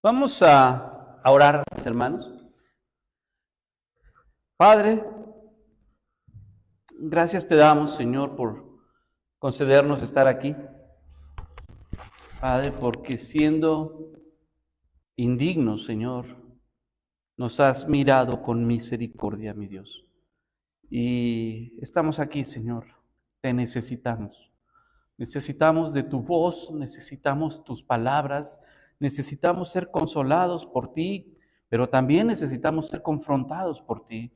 Vamos a orar, mis hermanos. Padre, gracias te damos, Señor, por concedernos estar aquí. Padre, porque siendo indignos, Señor, nos has mirado con misericordia, mi Dios. Y estamos aquí, Señor, te necesitamos. Necesitamos de tu voz, necesitamos tus palabras, necesitamos ser consolados por ti, pero también necesitamos ser confrontados por ti.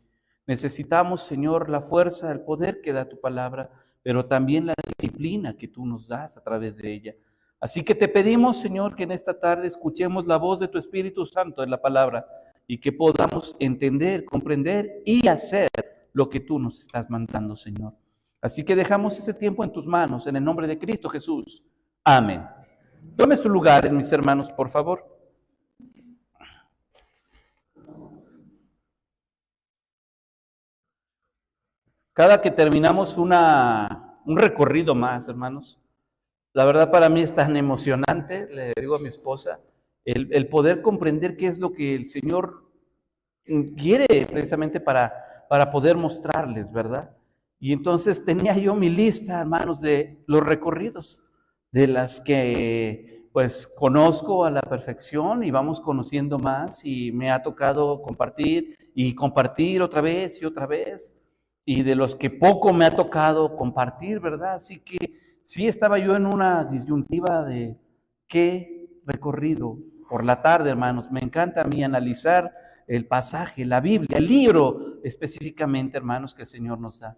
Necesitamos, Señor, la fuerza, el poder que da tu palabra, pero también la disciplina que tú nos das a través de ella. Así que te pedimos, Señor, que en esta tarde escuchemos la voz de tu Espíritu Santo en la palabra y que podamos entender, comprender y hacer lo que tú nos estás mandando, Señor. Así que dejamos ese tiempo en tus manos, en el nombre de Cristo Jesús. Amén. Tome sus lugares, mis hermanos, por favor. Cada que terminamos un recorrido más, hermanos, la verdad para mí es tan emocionante, le digo a mi esposa, el poder comprender qué es lo que el Señor quiere precisamente para poder mostrarles, ¿verdad? Y entonces tenía yo mi lista, hermanos, de los recorridos, de las que pues conozco a la perfección y vamos conociendo más y me ha tocado compartir y compartir otra vez y otra vez, y de los que poco me ha tocado compartir, ¿verdad? Así que sí estaba yo en una disyuntiva de qué recorrido por la tarde, hermanos. Me encanta a mí analizar el pasaje, la Biblia, el libro específicamente, hermanos, que el Señor nos da.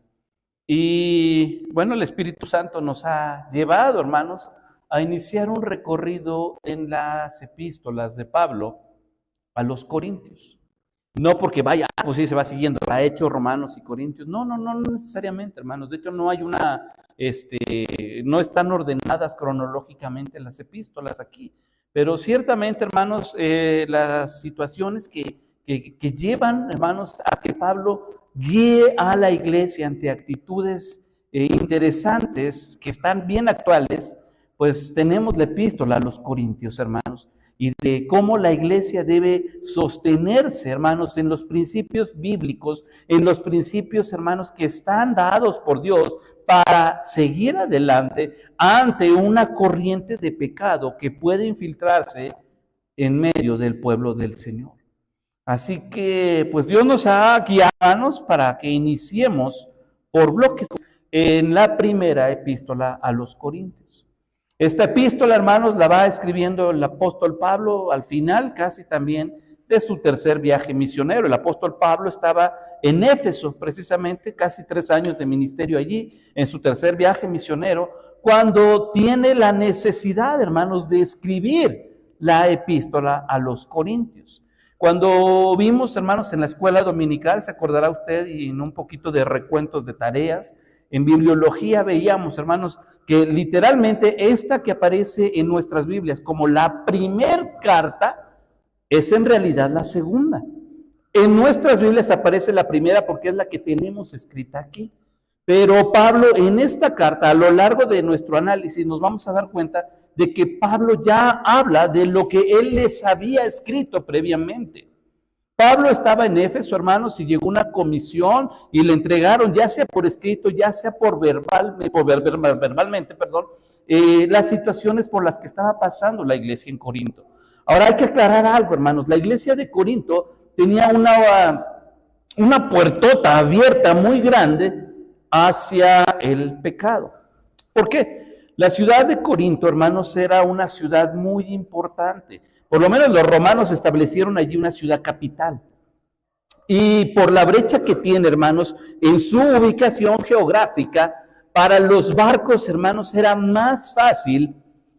Y bueno, el Espíritu Santo nos ha llevado, hermanos, a iniciar un recorrido en las epístolas de Pablo a los Corintios. No porque vaya, pues sí se va siguiendo, ha hecho Romanos y Corintios. No necesariamente, hermanos. De hecho, no hay no están ordenadas cronológicamente las epístolas aquí. Pero ciertamente, hermanos, las situaciones que llevan, hermanos, a que Pablo guíe a la iglesia ante actitudes interesantes que están bien actuales, pues tenemos la epístola a los Corintios, hermanos, y de cómo la iglesia debe sostenerse, hermanos, en los principios bíblicos, en los principios, hermanos, que están dados por Dios para seguir adelante ante una corriente de pecado que puede infiltrarse en medio del pueblo del Señor. Así que, pues Dios nos ha guiado, hermanos, para que iniciemos por bloques en la primera epístola a los Corintios. Esta epístola, hermanos, la va escribiendo el apóstol Pablo al final, casi también, de su tercer viaje misionero. El apóstol Pablo estaba en Éfeso, precisamente, casi 3 años de ministerio allí, en su tercer viaje misionero, cuando tiene la necesidad, hermanos, de escribir la epístola a los Corintios. Cuando vimos, hermanos, en la escuela dominical, se acordará usted, y en un poquito de recuentos de tareas, en bibliología veíamos, hermanos, que literalmente esta que aparece en nuestras Biblias como la primer carta es en realidad la segunda. En nuestras Biblias aparece la primera porque es la que tenemos escrita aquí. Pero Pablo en esta carta, a lo largo de nuestro análisis, nos vamos a dar cuenta de que Pablo ya habla de lo que él les había escrito previamente. Pablo estaba en Éfeso, hermanos, y llegó una comisión y le entregaron, ya sea por escrito, ya sea verbalmente, las situaciones por las que estaba pasando la iglesia en Corinto. Ahora hay que aclarar algo, hermanos. La iglesia de Corinto tenía una puertota abierta muy grande hacia el pecado. ¿Por qué? La ciudad de Corinto, hermanos, era una ciudad muy importante. Por lo menos los romanos establecieron allí una ciudad capital. Y por la brecha que tiene, hermanos, en su ubicación geográfica, para los barcos, hermanos, era más fácil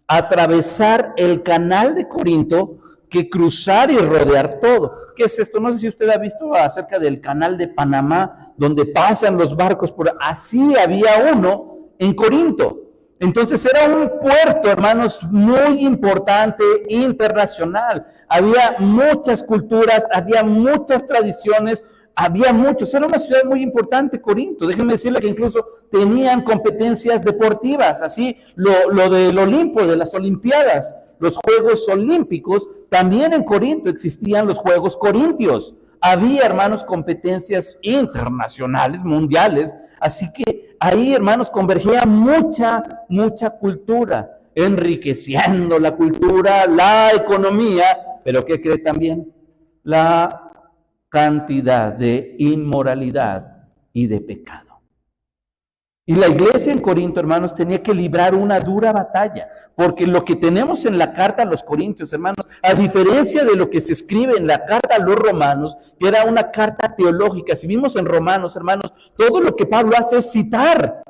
atravesar el canal de Corinto que cruzar y rodear todo. ¿Qué es esto? No sé si usted ha visto acerca del canal de Panamá, donde pasan los barcos por... Así había uno en Corinto. Entonces era un puerto, hermanos, muy importante, internacional. Había muchas culturas, había muchas tradiciones, había muchos. Era una ciudad muy importante, Corinto. Déjenme decirle que incluso tenían competencias deportivas, así lo del Olimpo, de las Olimpiadas. los Juegos Olímpicos, también en Corinto existían los Juegos Corintios. Había, hermanos, competencias internacionales, mundiales, así que ahí, hermanos, convergía mucha cultura, enriqueciendo la cultura, la economía, pero ¿qué cree también? La cantidad de inmoralidad y de pecado. Y la iglesia en Corinto, hermanos, tenía que librar una dura batalla, porque lo que tenemos en la carta a los Corintios, hermanos, a diferencia de lo que se escribe en la carta a los Romanos, que era una carta teológica, si vimos en Romanos, hermanos, todo lo que Pablo hace es citar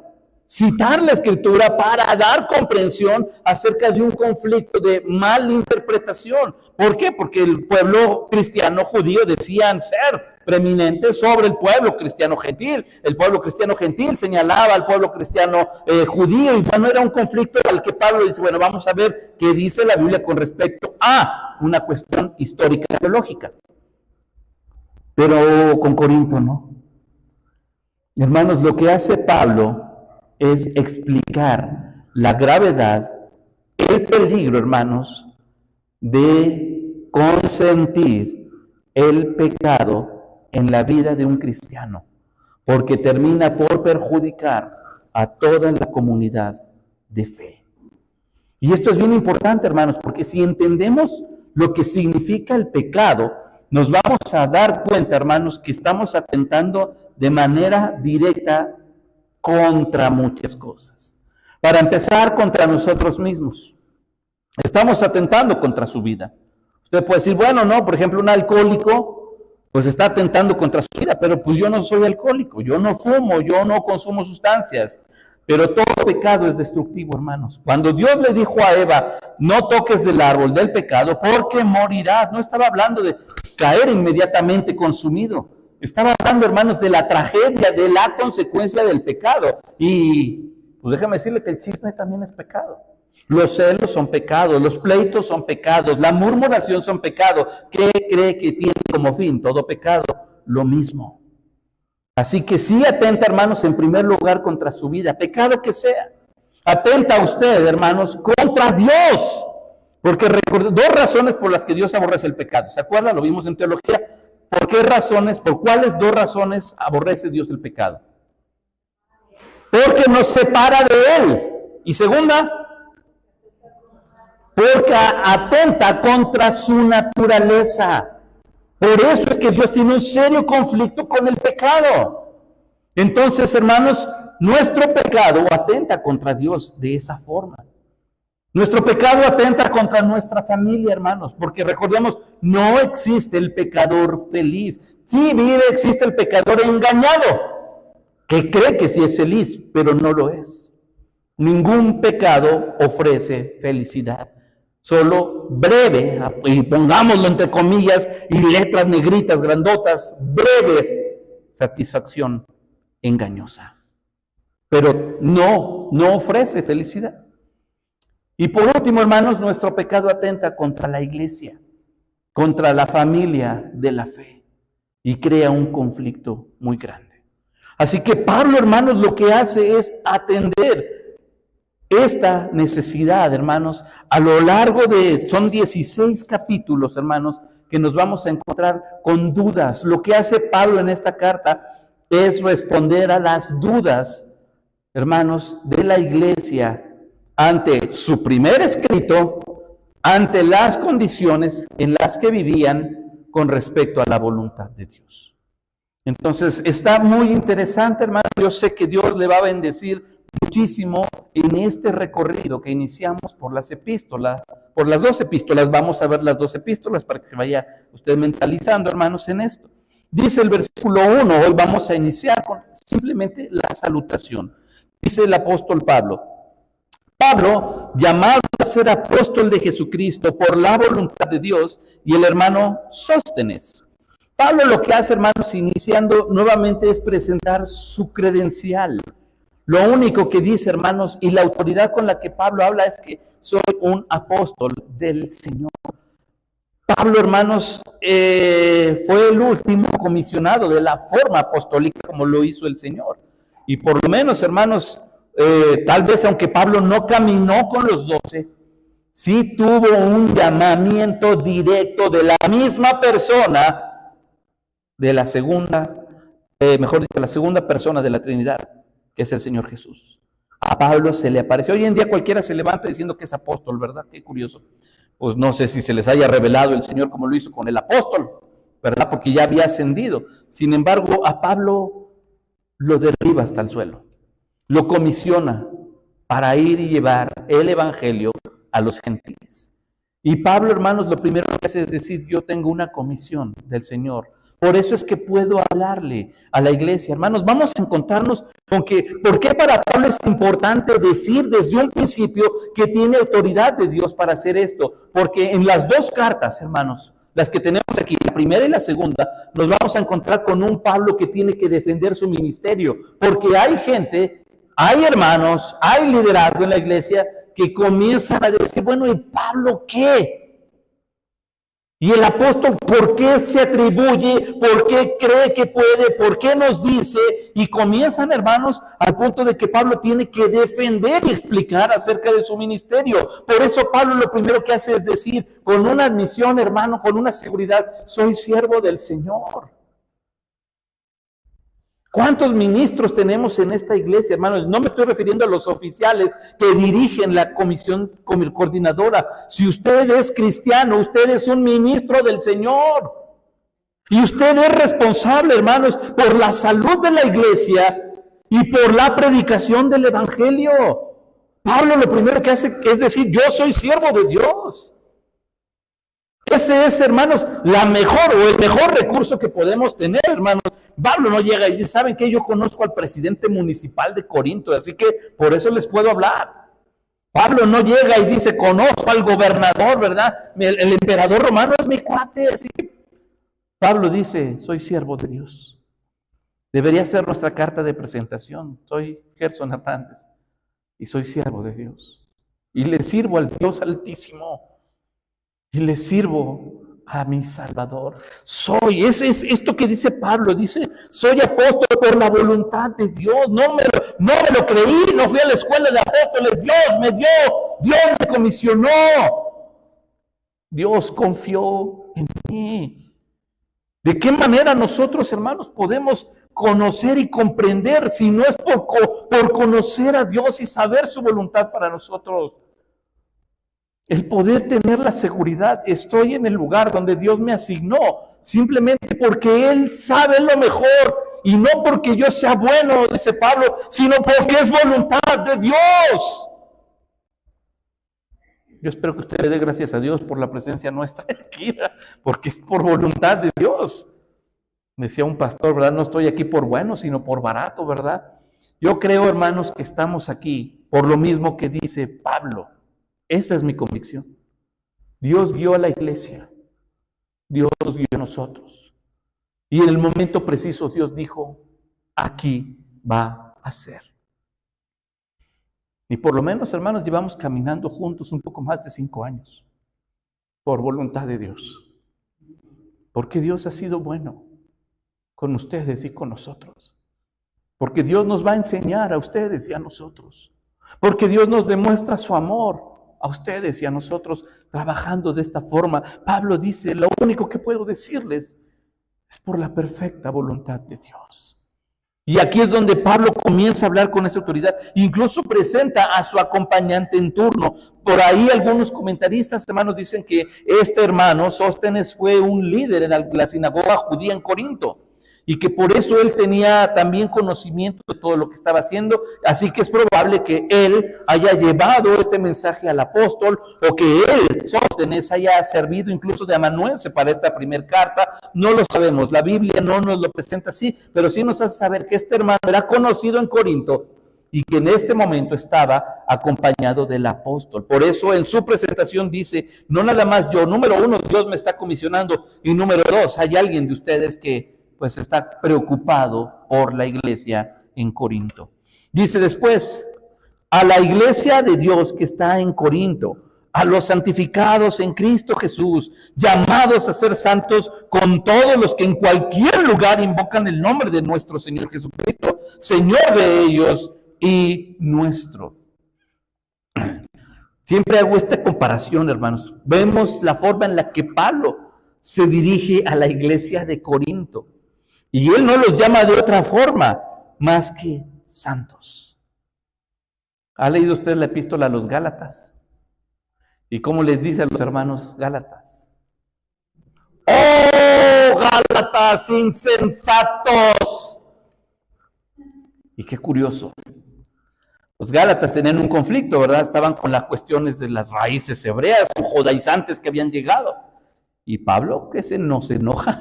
la Escritura para dar comprensión acerca de un conflicto de malinterpretación. ¿Por qué? Porque el pueblo cristiano judío decían ser preeminentes sobre el pueblo cristiano gentil. El pueblo cristiano gentil señalaba al pueblo cristiano judío, y bueno, era un conflicto al que Pablo dice, bueno, vamos a ver qué dice la Biblia con respecto a una cuestión histórica teológica. Pero con Corinto no. Hermanos, lo que hace Pablo es explicar la gravedad, el peligro, hermanos, de consentir el pecado en la vida de un cristiano, porque termina por perjudicar a toda la comunidad de fe. Y esto es bien importante, hermanos, porque si entendemos lo que significa el pecado, nos vamos a dar cuenta, hermanos, que estamos atentando de manera directa contra muchas cosas. Para empezar, contra nosotros mismos. Estamos atentando contra su vida. Usted puede decir, bueno, no, por ejemplo, un alcohólico, pues está atentando contra su vida, pero pues yo no soy alcohólico, yo no fumo, yo no consumo sustancias. Pero todo pecado es destructivo, hermanos. Cuando Dios le dijo a Eva, no toques del árbol del pecado porque morirás, no estaba hablando de caer inmediatamente consumido. Estaba hablando, hermanos, de la tragedia, de la consecuencia del pecado. Y pues déjame decirle que el chisme también es pecado. Los celos son pecados, los pleitos son pecados, la murmuración son pecados. ¿Qué cree que tiene como fin todo pecado? Lo mismo. Así que sí atenta, hermanos, en primer lugar contra su vida, pecado que sea. Atenta usted, hermanos, contra Dios. Porque dos razones por las que Dios aborrece el pecado. ¿Se acuerdan? Lo vimos en teología. ¿Por qué razones, por cuáles dos razones aborrece Dios el pecado? Porque nos separa de Él. Y segunda, porque atenta contra su naturaleza. Por eso es que Dios tiene un serio conflicto con el pecado. Entonces, hermanos, nuestro pecado atenta contra Dios de esa forma. Nuestro pecado atenta contra nuestra familia, hermanos, porque recordemos, no existe el pecador feliz. Sí existe el pecador engañado, que cree que sí es feliz, pero no lo es. Ningún pecado ofrece felicidad. Solo breve, y pongámoslo entre comillas y letras negritas, grandotas, breve satisfacción engañosa. Pero no ofrece felicidad. Y por último, hermanos, nuestro pecado atenta contra la iglesia, contra la familia de la fe, y crea un conflicto muy grande. Así que Pablo, hermanos, lo que hace es atender esta necesidad, hermanos, a lo largo son 16 capítulos, hermanos, que nos vamos a encontrar con dudas. Lo que hace Pablo en esta carta es responder a las dudas, hermanos, de la iglesia ante su primer escrito, ante las condiciones en las que vivían con respecto a la voluntad de Dios. Entonces, está muy interesante, hermano. Yo sé que Dios le va a bendecir muchísimo en este recorrido que iniciamos por las epístolas, por las dos epístolas. Vamos a ver las dos epístolas para que se vaya usted mentalizando, hermanos, en esto. Dice el versículo 1, hoy vamos a iniciar con simplemente la salutación. Dice el apóstol Pablo, llamado a ser apóstol de Jesucristo por la voluntad de Dios, y el hermano Sóstenes. Pablo lo que hace, hermanos, iniciando nuevamente es presentar su credencial. Lo único que dice, hermanos, y la autoridad con la que Pablo habla es que soy un apóstol del Señor. Pablo, hermanos, fue el último comisionado de la forma apostólica como lo hizo el Señor. Y por lo menos, hermanos, tal vez aunque Pablo no caminó con los 12, sí tuvo un llamamiento directo de la misma persona, de la segunda, mejor dicho, la segunda persona de la Trinidad, que es el Señor Jesús. A Pablo se le apareció. Hoy en día cualquiera se levanta diciendo que es apóstol, ¿verdad? Qué curioso. Pues no sé si se les haya revelado el Señor como lo hizo con el apóstol, ¿verdad? Porque ya había ascendido. Sin embargo, a Pablo lo derriba hasta el suelo. Lo comisiona para ir y llevar el evangelio a los gentiles. Y Pablo, hermanos, lo primero que hace es decir, yo tengo una comisión del Señor. Por eso es que puedo hablarle a la iglesia. Hermanos, vamos a encontrarnos con que, ¿por qué para Pablo es importante decir desde un principio que tiene autoridad de Dios para hacer esto? Porque en las dos cartas, hermanos, las que tenemos aquí, la primera y la segunda, nos vamos a encontrar con un Pablo que tiene que defender su ministerio. Porque hay gente, hay hermanos, hay liderazgo en la iglesia que comienzan a decir, bueno, ¿y Pablo qué? Y el apóstol, ¿por qué se atribuye? ¿Por qué cree que puede? ¿Por qué nos dice? Y comienzan, hermanos, al punto de que Pablo tiene que defender y explicar acerca de su ministerio. Por eso Pablo lo primero que hace es decir, con una admisión, hermano, con una seguridad, soy siervo del Señor. ¿Cuántos ministros tenemos en esta iglesia, hermanos? No me estoy refiriendo a los oficiales que dirigen la comisión coordinadora. Si usted es cristiano, usted es un ministro del Señor. Y usted es responsable, hermanos, por la salud de la iglesia y por la predicación del evangelio. Pablo lo primero que hace es decir, yo soy siervo de Dios. Ese es, hermanos, la mejor o el mejor recurso que podemos tener, hermanos. Pablo no llega y dice, ¿saben qué? Yo conozco al presidente municipal de Corinto, así que por eso les puedo hablar. Pablo no llega y dice, conozco al gobernador, ¿verdad? El emperador romano es mi cuate, así. Pablo dice, soy siervo de Dios. Debería ser nuestra carta de presentación. Soy Gerson Hernández y soy siervo de Dios. Y le sirvo al Dios Altísimo. Y le sirvo a mi Salvador. Soy, es esto que dice Pablo, dice, soy apóstol por la voluntad de Dios. No me lo creí, no fui a la escuela de apóstoles. Dios me dio, Dios me comisionó. Dios confió en mí. ¿De qué manera nosotros, hermanos, podemos conocer y comprender si no es por conocer a Dios y saber su voluntad para nosotros? El poder tener la seguridad, estoy en el lugar donde Dios me asignó, simplemente porque Él sabe lo mejor, y no porque yo sea bueno, dice Pablo, sino porque es voluntad de Dios. Yo espero que usted le dé gracias a Dios por la presencia nuestra aquí, porque es por voluntad de Dios. Decía un pastor, ¿verdad? No estoy aquí por bueno, sino por barato, ¿verdad? Yo creo, hermanos, que estamos aquí por lo mismo que dice Pablo. Esa es mi convicción. Dios guió a la iglesia. Dios nos guió a nosotros. Y en el momento preciso Dios dijo, aquí va a ser. Y por lo menos, hermanos, llevamos caminando juntos un poco más de 5 años. Por voluntad de Dios. Porque Dios ha sido bueno con ustedes y con nosotros. Porque Dios nos va a enseñar a ustedes y a nosotros. Porque Dios nos demuestra su amor a ustedes y a nosotros trabajando de esta forma. Pablo dice, lo único que puedo decirles es por la perfecta voluntad de Dios. Y aquí es donde Pablo comienza a hablar con esa autoridad, incluso presenta a su acompañante en turno. Por ahí algunos comentaristas, hermanos, dicen que este hermano, Sóstenes, fue un líder en la sinagoga judía en Corinto. Y que por eso él tenía también conocimiento de todo lo que estaba haciendo, así que es probable que él haya llevado este mensaje al apóstol, o que él, Sóstenes, haya servido incluso de amanuense para esta primera carta. No lo sabemos, la Biblia no nos lo presenta así, pero sí nos hace saber que este hermano era conocido en Corinto y que en este momento estaba acompañado del apóstol. Por eso en su presentación dice, no nada más yo, número 1, Dios me está comisionando, y número 2, hay alguien de ustedes que pues está preocupado por la iglesia en Corinto. Dice después, a la iglesia de Dios que está en Corinto, a los santificados en Cristo Jesús, llamados a ser santos con todos los que en cualquier lugar invocan el nombre de nuestro Señor Jesucristo, Señor de ellos y nuestro. Siempre hago esta comparación, hermanos. Vemos la forma en la que Pablo se dirige a la iglesia de Corinto. Y él no los llama de otra forma, más que santos. ¿Ha leído usted la epístola a los Gálatas? ¿Y cómo les dice a los hermanos Gálatas? ¡Oh, Gálatas insensatos! Y qué curioso. Los Gálatas tenían un conflicto, ¿verdad? Estaban con las cuestiones de las raíces hebreas, judaizantes que habían llegado. Y Pablo, que no se enoja,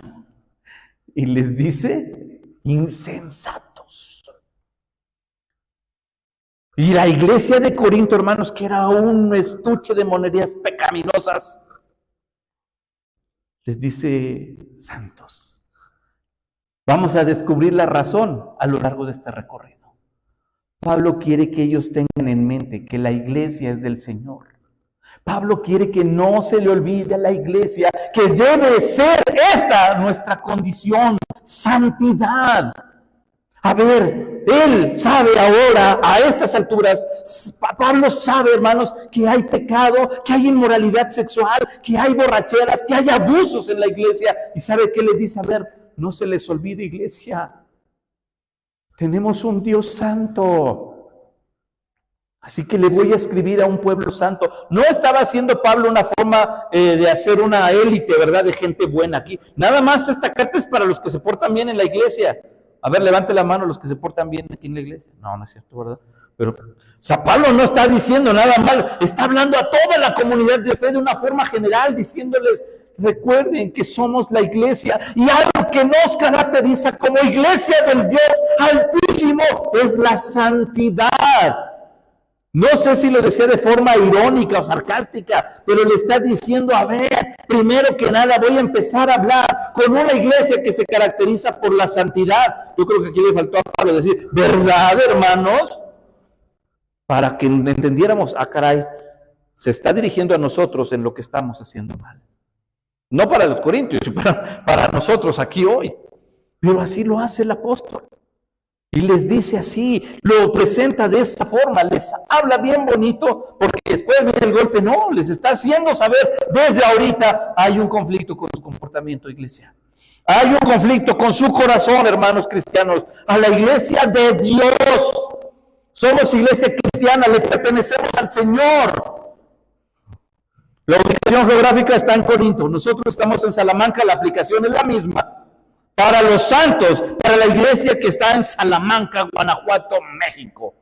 y les dice, insensatos. Y la iglesia de Corinto, hermanos, que era un estuche de monerías pecaminosas, les dice, santos. Vamos a descubrir la razón a lo largo de este recorrido. Pablo quiere que ellos tengan en mente que la iglesia es del Señor. Pablo quiere que no se le olvide a la iglesia que debe ser esta nuestra condición, santidad. A ver, él sabe ahora, a estas alturas, Pablo sabe, hermanos, que hay pecado, que hay inmoralidad sexual, que hay borracheras, que hay abusos en la iglesia. Y sabe qué le dice, a ver, no se les olvide, iglesia. Tenemos un Dios santo. Así que le voy a escribir a un pueblo santo. No estaba haciendo Pablo una forma de hacer una élite, ¿verdad? De gente buena aquí. Nada más esta carta es para los que se portan bien en la iglesia. A ver, levante la mano los que se portan bien aquí en la iglesia. No, no es cierto, ¿verdad? Pero, o sea, Pablo no está diciendo nada mal. Está hablando a toda la comunidad de fe de una forma general, diciéndoles, recuerden que somos la iglesia y algo que nos caracteriza como iglesia del Dios Altísimo es la santidad. No sé si lo decía de forma irónica o sarcástica, pero le está diciendo, a ver, primero que nada voy a empezar a hablar con una iglesia que se caracteriza por la santidad. Yo creo que aquí le faltó a Pablo decir, ¿verdad, hermanos? Para que entendiéramos, caray, se está dirigiendo a nosotros en lo que estamos haciendo mal. No para los corintios, sino para nosotros aquí hoy. Pero así lo hace el apóstol. Y les dice así, lo presenta de esta forma, les habla bien bonito, porque después viene el golpe. No, les está haciendo saber, desde ahorita hay un conflicto con su comportamiento, iglesia. Hay un conflicto con su corazón, hermanos cristianos, a la iglesia de Dios. Somos iglesia cristiana, le pertenecemos al Señor. La ubicación geográfica está en Corinto, nosotros estamos en Salamanca, la aplicación es la misma. Para los santos, para la iglesia que está en Salamanca, Guanajuato, México.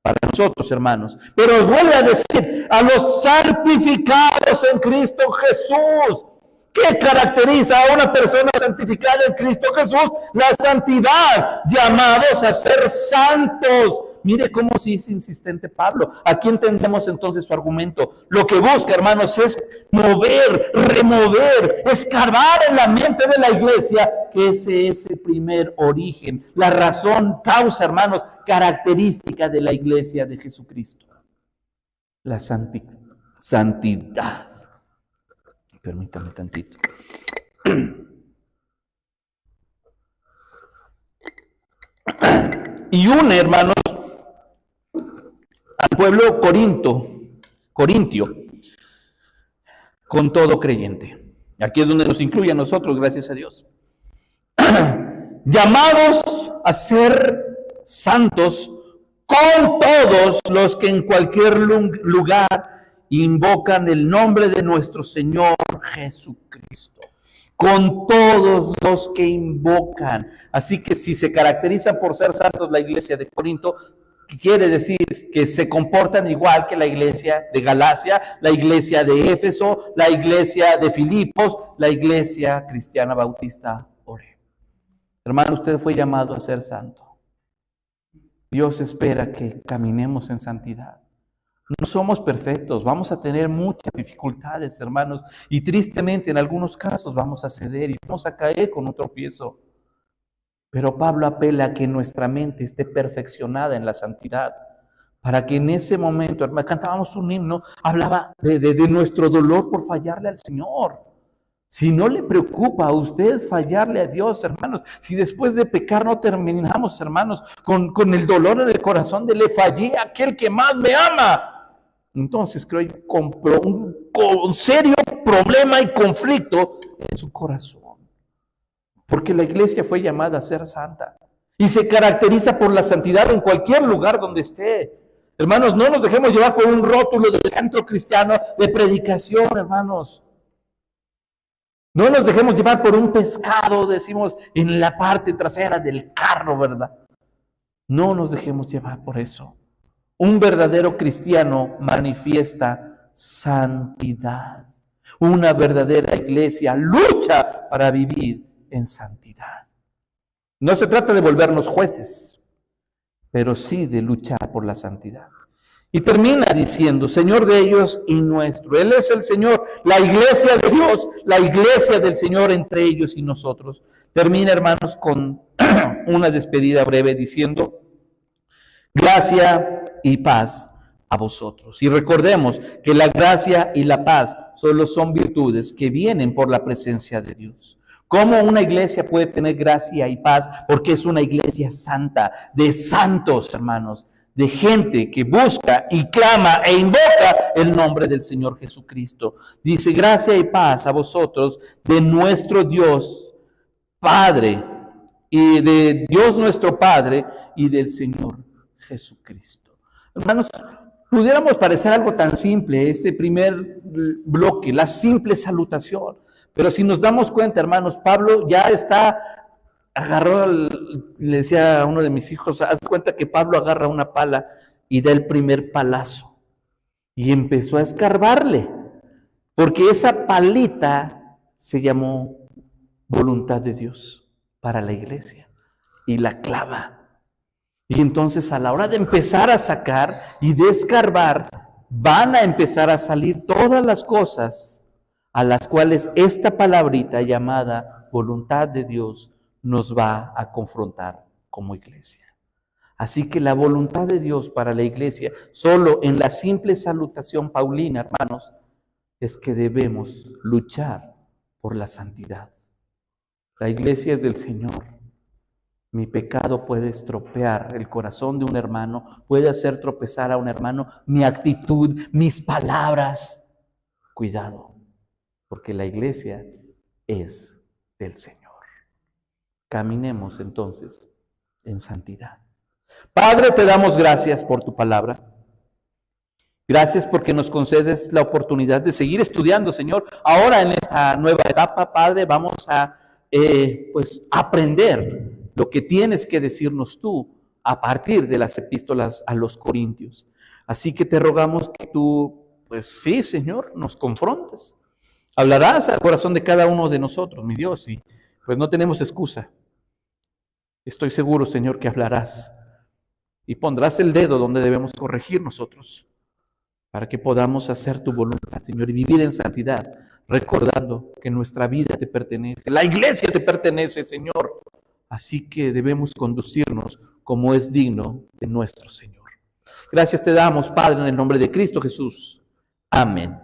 Para nosotros, hermanos. Pero os vuelve a decir, a los santificados en Cristo Jesús. ¿Qué caracteriza a una persona santificada en Cristo Jesús? La santidad, llamados a ser santos. Mire cómo sí es insistente Pablo. Aquí entendemos entonces su argumento. Lo que busca, hermanos, es mover, remover, escarbar en la mente de la iglesia que ese es el primer origen, la razón, causa, hermanos, característica de la iglesia de Jesucristo. La santidad. Permítame tantito. Y une, hermanos, al pueblo corintio, con todo creyente. Aquí es donde nos incluye a nosotros, gracias a Dios. Llamados a ser santos con todos los que en cualquier lugar invocan el nombre de nuestro Señor Jesucristo. Con todos los que invocan. Así que si se caracterizan por ser santos la iglesia de Corinto, quiere decir que se comportan igual que la iglesia de Galacia, la iglesia de Éfeso, la iglesia de Filipos, la iglesia cristiana bautista Oreb. Hermano, usted fue llamado a ser santo. Dios espera que caminemos en santidad. No somos perfectos, vamos a tener muchas dificultades, hermanos, y tristemente en algunos casos vamos a ceder y vamos a caer con un tropiezo. Pero Pablo apela a que nuestra mente esté perfeccionada en la santidad, para que en ese momento, hermano, cantábamos un himno, hablaba de nuestro dolor por fallarle al Señor. Si no le preocupa a usted fallarle a Dios, hermanos, si después de pecar no terminamos, hermanos, con el dolor en el corazón de le fallé a aquel que más me ama. entonces creo que hay un serio problema y conflicto en su corazón. Porque la iglesia fue llamada a ser santa y se caracteriza por la santidad en cualquier lugar donde esté. Hermanos, no nos dejemos llevar por un rótulo de centro cristiano de predicación, hermanos. No nos dejemos llevar por un pescado, decimos, en la parte trasera del carro, ¿verdad? No nos dejemos llevar por eso. Un verdadero cristiano manifiesta santidad. Una verdadera iglesia lucha para vivir en santidad. No se trata de volvernos jueces, pero sí de luchar por la santidad. Y termina diciendo, Señor de ellos y nuestro. Él es el Señor, la iglesia de Dios, la iglesia del Señor entre ellos y nosotros. Termina, hermanos, con una despedida breve diciendo, gracia y paz a vosotros. Y recordemos que la gracia y la paz solo son virtudes que vienen por la presencia de Dios. ¿Cómo una iglesia puede tener gracia y paz? Porque es una iglesia santa, de santos, hermanos, de gente que busca y clama e invoca el nombre del Señor Jesucristo. Dice, gracia y paz a vosotros de nuestro Dios Padre, y de Dios nuestro Padre y del Señor Jesucristo. Hermanos, pudiéramos parecer algo tan simple, este primer bloque, la simple salutación. Pero si nos damos cuenta, hermanos, Pablo ya le decía a uno de mis hijos, haz cuenta que Pablo agarra una pala y da el primer palazo. Y empezó a escarbarle, porque esa palita se llamó voluntad de Dios para la iglesia. Y la clava. Y entonces a la hora de empezar a sacar y de escarbar, van a empezar a salir todas las cosas a las cuales esta palabrita llamada voluntad de Dios nos va a confrontar como iglesia. Así que la voluntad de Dios para la iglesia, solo en la simple salutación paulina, hermanos, es que debemos luchar por la santidad. La iglesia es del Señor. Mi pecado puede estropear el corazón de un hermano, puede hacer tropezar a un hermano, mi actitud, mis palabras. Cuidado, porque la iglesia es del Señor. Caminemos entonces en santidad. Padre, te damos gracias por tu palabra. Gracias porque nos concedes la oportunidad de seguir estudiando, Señor. Ahora en esta nueva etapa, Padre, vamos a aprender lo que tienes que decirnos tú a partir de las epístolas a los Corintios. Así que te rogamos que tú, pues sí, Señor, nos confrontes. Hablarás al corazón de cada uno de nosotros, mi Dios, y pues no tenemos excusa. Estoy seguro, Señor, que hablarás y pondrás el dedo donde debemos corregir nosotros para que podamos hacer tu voluntad, Señor, y vivir en santidad, recordando que nuestra vida te pertenece, la iglesia te pertenece, Señor. Así que debemos conducirnos como es digno de nuestro Señor. Gracias te damos, Padre, en el nombre de Cristo Jesús. Amén.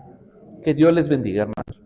Que Dios les bendiga, hermanos.